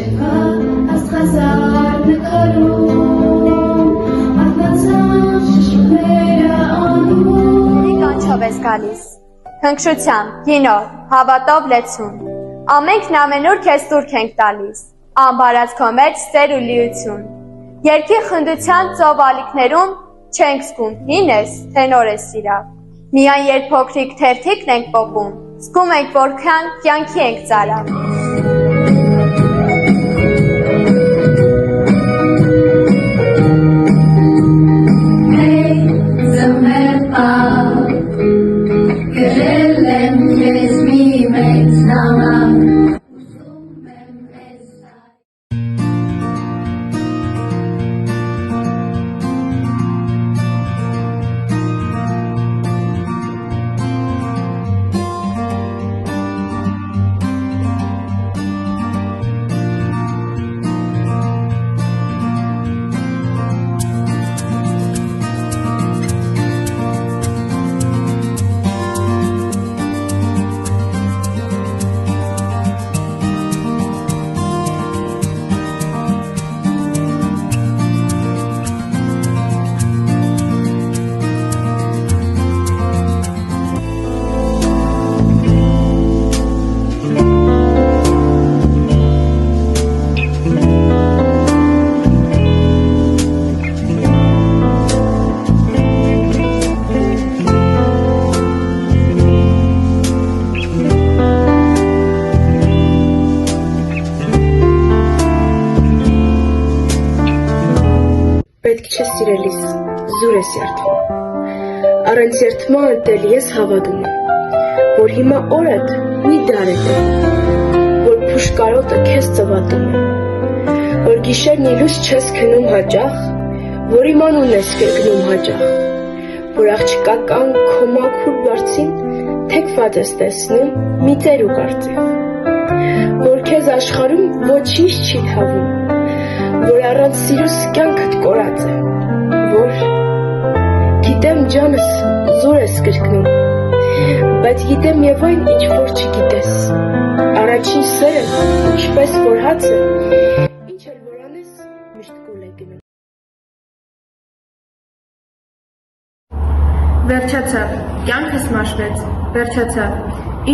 շեփա աստղազար նկարում արտնացան շշուկները անում Կանչով ես գալիս հնգշությամբ, գինով, հավատով լեցուն ամենքն ամենուր քեզ տուրք ենք տալիս անբարած քո մեջ սեր ու լիություն երկի խնդության ծով ալիքներում չենք զգում հին ես, թե նոր ես սիրավ միայն երբ փոքրիկ թերթիկն ենք պոպում զգում ենք որքան կյանքի ենք ծարավ Պետք չէ սիրելիս, զուր ես երդվում, առանց երդման տելի ես հավատում եմ, որ հիմա օրդ մի դարետ է, որ փուշկարոտը քեզ ծվատում է, որ գիշերն իլուս չես քնում հաճախ, որ իմանուն ես կրկնում հաճախ, որ աղջկա կան քո մաքուր բարձին թեքված ես տեսնում մի ծեր ու կարծիք, որ քեզ աշխարհում ոչինչ չի թավում, որ առանց սիրուս կյանքդ կորած է, որ գիտեմ ջանս զուր ես կրկնում, բայց գիտեմ եւ այն ինչ որ չգիտես, առաջին սերը, ինչպես որ հացը, ինչ էլ որ անես, միշտ կուլ է գնում։ Վերջացավ, կյանքս մաշվեց, վերջացավ,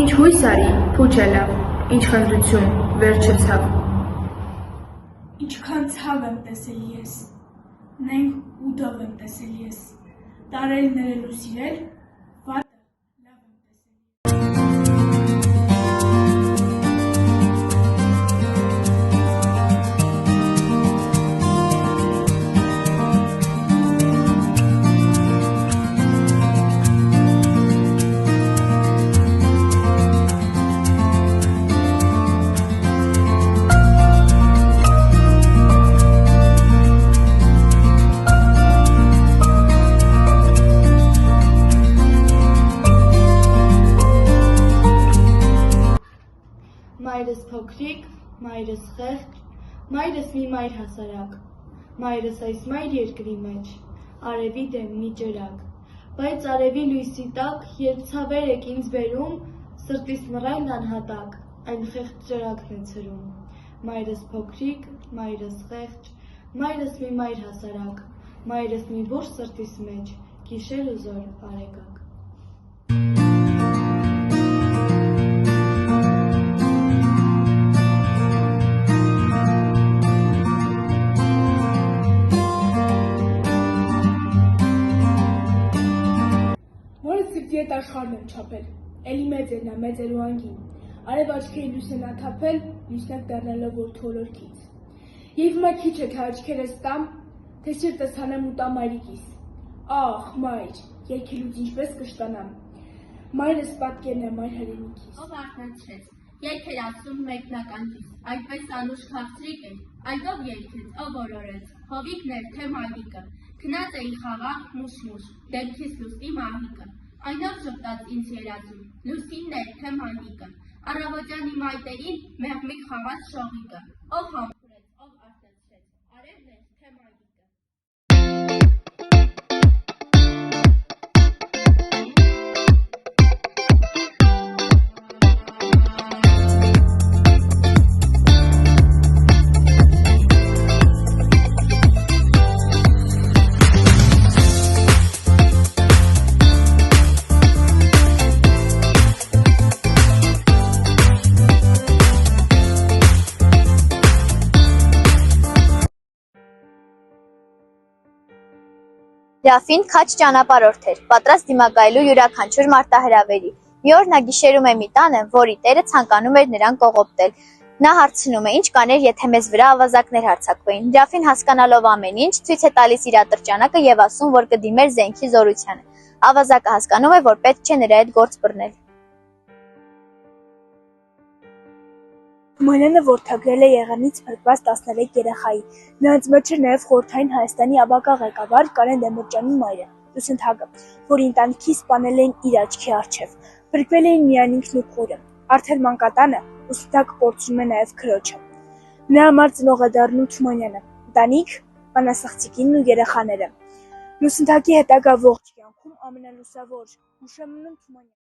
ինչ հույս արի, փուչ ելավ, ինչ խնդրություն, վերջացավ։ Ինչքան ցավ եմ տեսել ես, նենք ու դով եմ տեսել ես, տարել ներել ու սիրել, վատը լավ եմ Մայրս փոքրիկ, մայրս խեղճ, մայրս մի մայր հասարակ, մայրս այս մայր երկրի մեջ, արևի դեմ մի ջրակ, բայց արևի լույսի տակ, երբ ցավեր եք ինձ բերում, սրտիս մռայլն անհատակ, այն խեղճ ջրակն է ցրում, մայրս փոքրիկ, մայրս խեղճ, մայրս մի մայր հասարակ, մայրս մի բուռ սրտիս մեջ, գիշեր ու զոր արեգակ։ Ետ աշխարհն եմ չափել, էլի մեծ էր նա մեծերու անգին, արև աչքերի լույսն աթափել, լույսնակ դառնալով որ թոլորքից։ Եվ հիմա քիչ է թե աչքերս տամ, թե սիրտս հանեմ ու տամ այրիկիս։ Ախ, մայր, երգելուց ինչպես կշտանամ։ Մայրս պատկերն է մայր հայրենիքիս։ Ով արթնացրեց, երգեր ասում մեկնականից, այդպես անուշ քաղցրիկ էր, այդ ով երգեց, ով օրորեց, հովիկներ թե մայրիկը, քնած էի խաղաղ մուշ-մուշ, դեմքիս լուսնի մահիկը։ Այնով ժպտաց ինձ երազում, լուսինն էր թե մայրիկը, առավոտյանի մայտերին մեղմիկ խաղաց շողիկը, ով համբուրեց, ով արթնացրեց, արևն էր թե մայրիկը։ Ռաֆին քաջ ճանապարհորդ էր, պատրաստ դիմակայելու յուրաքանչյուր մարտահրավերի։ Մի օր նա գիշերում է մի տանը, որի տերը ցանկանում էր նրան կողոպտել։ Նա հարցնում է. «Ինչ կաներ, եթե մեզ վրա ավազակներ հարձակվեին»։ Ռաֆին հասկանալով ամեն ինչ, ցույց է տալիս իր ատրճանակը եւ ասում, որ կդիմեր զենքի զորությանը։ Ավազակը հասկանում է, որ պետք չէ նրա հետ գործ բռնել։ Թումանյանը որդեգրել է եղեռնից փրկված 13 երեխայի։ Նրանց մեջ էր նաև խորհրդային Հայաստանի ապագա ղեկավար Կարեն Դեմիրճյանի մայրը՝ Լուսինթակը, որի ընտանիքի սպանել էին իր աչքի առջև։ Փրկվել էին միայն ինքն ու քույրը։ Արդեն մանկատանը Լուսինթակը կորցնում է նաև քրոջը։ Նրա համար ծնող է դառնում Թումանյանը, ընտանիք, բանասղցիկինն ու երեխաները։ Լուսինթակի հետագա ողջ կյանքում ամենալուսավոր հուշ է մնում Թումանյանը։